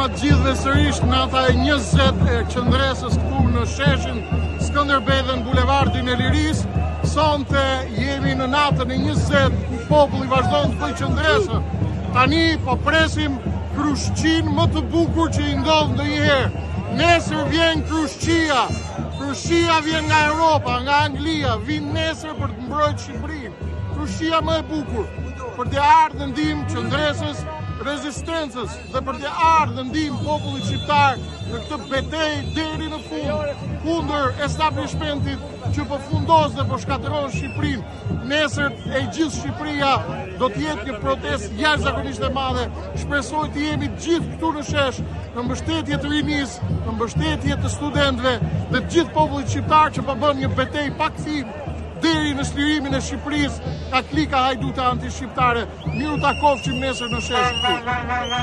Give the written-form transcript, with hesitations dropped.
urojmë atë gjithëve sërish nata e 20 e qëndresës këtu në sheshin Skënderbej dhe në bulevardin e Liris. Sonte jemi në natën e 20 ku populli vazhdon të bëjë qëndresë. Tani po presim Krushqin më të bukur që i ndodh ndonjëherë. Nesër vjen Krushqia. Krushqia vjen nga Europa, nga Anglia, vin nesër për të mbrojtur Shqipërinë. Krushqia më e bukur për të ardhur në ndihmë qëndresës, rezistencës dhe për të ardhur në ndihmë popullit shqiptar në këtë betejë deri në fund kundër establishmentit që po fundos dhe po shkatëron Shqipërinë. Nesër e gjithë Shqipëria do të jetë një protestë jashtëzakonisht e madhe. Shpresoj të jemi gjithë këtu në shesh, në mbështetje të rinisë, në mbështetje të studentëve dhe të gjithë popullit shqiptar që po bën një betejë pa kthim deri në shlirimin e Shqipërisë nga klika hajduta anti-shqiptare. Miru takofshim nesër në shesh këtu.